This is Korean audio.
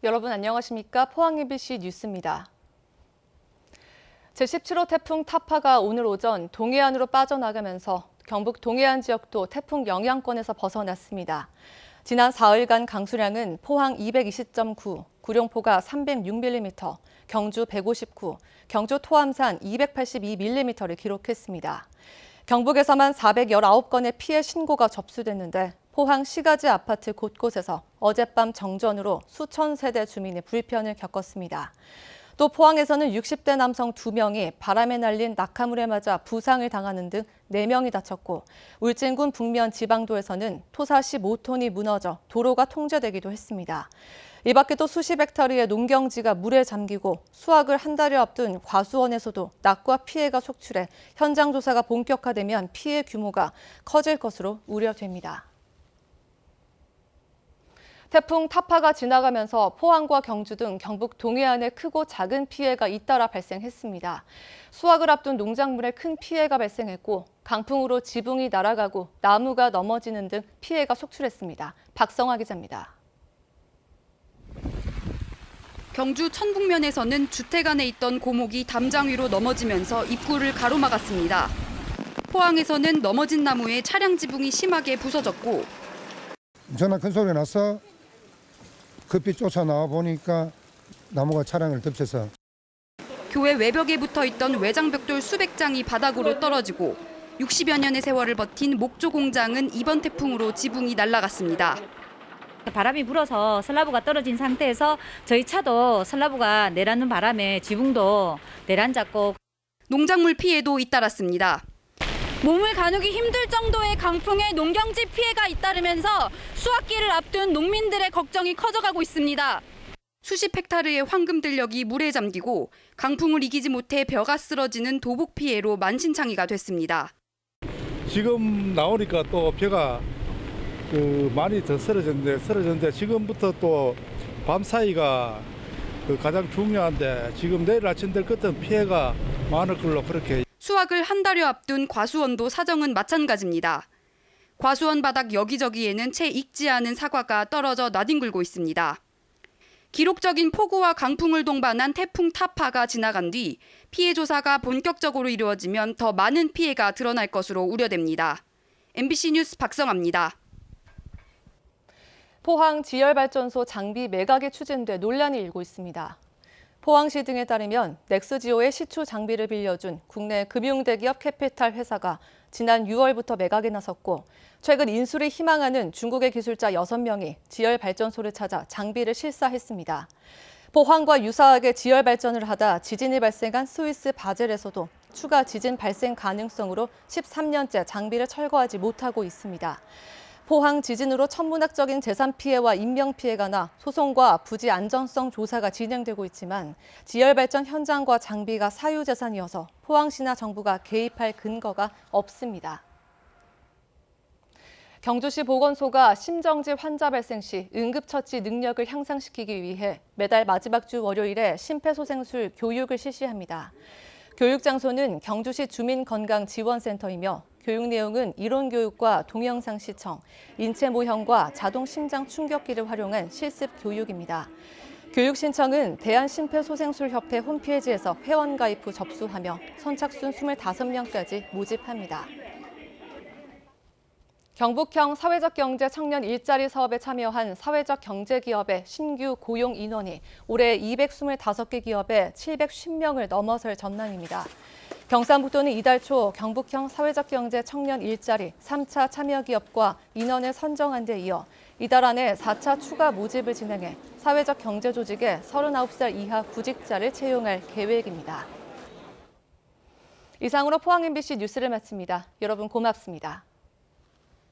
여러분 안녕하십니까? 포항 MBC 뉴스입니다. 제17호 태풍 타파가 오늘 오전 동해안으로 빠져나가면서 경북 동해안 지역도 태풍 영향권에서 벗어났습니다. 지난 4일간 강수량은 포항 220.9, 구룡포가 306mm, 경주 159, 경주 토암산 282mm를 기록했습니다. 경북에서만 419건의 피해 신고가 접수됐는데 포항 시가지 아파트 곳곳에서 어젯밤 정전으로 수천 세대 주민이 불편을 겪었습니다. 또 포항에서는 60대 남성 2명이 바람에 날린 낙하물에 맞아 부상을 당하는 등 4명이 다쳤고 울진군 북면 지방도에서는 토사 15톤이 무너져 도로가 통제되기도 했습니다. 이 밖에도 수십 헥타르의 농경지가 물에 잠기고 수확을 한 달여 앞둔 과수원에서도 낙과 피해가 속출해 현장 조사가 본격화되면 피해 규모가 커질 것으로 우려됩니다. 태풍 타파가 지나가면서 포항과 경주 등 경북 동해안에 크고 작은 피해가 잇따라 발생했습니다. 수확을 앞둔 농작물에 큰 피해가 발생했고 강풍으로 지붕이 날아가고 나무가 넘어지는 등 피해가 속출했습니다. 박성화 기자입니다. 경주 천북면에서는 주택 안에 있던 고목이 담장 위로 넘어지면서 입구를 가로막았습니다. 포항에서는 넘어진 나무에 차량 지붕이 심하게 부서졌고 엄청난 큰 소리가 나서 급히 쫓아 나와 보니까 나무가 차량을 덮쳐서 교회 외벽에 붙어있던 외장벽돌 수백 장이 바닥으로 떨어지고 60여 년의 세월을 버틴 목조 공장은 이번 태풍으로 지붕이 날아갔습니다. 바람이 불어서 슬라브가 떨어진 상태에서 저희 차도 슬라브가 내려앉는 바람에 지붕도 내려앉았고 농작물 피해도 잇따랐습니다. 몸을 가누기 힘들 정도의 강풍에 농경지 피해가 잇따르면서 수확기를 앞둔 농민들의 걱정이 커져가고 있습니다. 수십 헥타르의 황금 들녘이 물에 잠기고 강풍을 이기지 못해 벼가 쓰러지는 도복 피해로 만신창이가 됐습니다. 지금 나오니까 또 벼가 많이 더 쓰러졌는데 지금부터 또 밤 사이가 가장 중요한데 지금 내일 아침 될 것은 피해가 많을 걸로 그렇게. 수확을 한 달여 앞둔 과수원도 사정은 마찬가지입니다. 과수원 바닥 여기저기에는 채 익지 않은 사과가 떨어져 나뒹굴고 있습니다. 기록적인 폭우와 강풍을 동반한 태풍 타파가 지나간 뒤 피해 조사가 본격적으로 이루어지면 더 많은 피해가 드러날 것으로 우려됩니다. MBC 뉴스 박성아입니다. 포항 지열발전소 장비 매각이 추진돼 논란이 일고 있습니다. 포항시 등에 따르면 넥스지오의 시추 장비를 빌려준 국내 금융대기업 캐피탈 회사가 지난 6월부터 매각에 나섰고 최근 인수를 희망하는 중국의 기술자 6명이 지열발전소를 찾아 장비를 실사했습니다. 포항과 유사하게 지열발전을 하다 지진이 발생한 스위스 바젤에서도 추가 지진 발생 가능성으로 13년째 장비를 철거하지 못하고 있습니다. 포항 지진으로 천문학적인 재산 피해와 인명 피해가 나 소송과 부지 안전성 조사가 진행되고 있지만 지열발전 현장과 장비가 사유재산이어서 포항시나 정부가 개입할 근거가 없습니다. 경주시 보건소가 심정지 환자 발생 시 응급처치 능력을 향상시키기 위해 매달 마지막 주 월요일에 심폐소생술 교육을 실시합니다. 교육 장소는 경주시 주민건강지원센터이며 교육 내용은 이론교육과 동영상 시청, 인체 모형과 자동 심장 충격기를 활용한 실습 교육입니다. 교육 신청은 대한심폐소생술협회 홈페이지에서 회원가입 후 접수하며 선착순 25명까지 모집합니다. 경북형 사회적 경제 청년 일자리 사업에 참여한 사회적 경제 기업의 신규 고용 인원이 올해 225개 기업에 750명을 넘어설 전망입니다. 경상북도는 이달 초 경북형 사회적 경제 청년 일자리 3차 참여 기업과 인원을 선정한 데 이어 이달 안에 4차 추가 모집을 진행해 사회적 경제 조직에 39살 이하 구직자를 채용할 계획입니다. 이상으로 포항 MBC 뉴스를 마칩니다. 여러분 고맙습니다.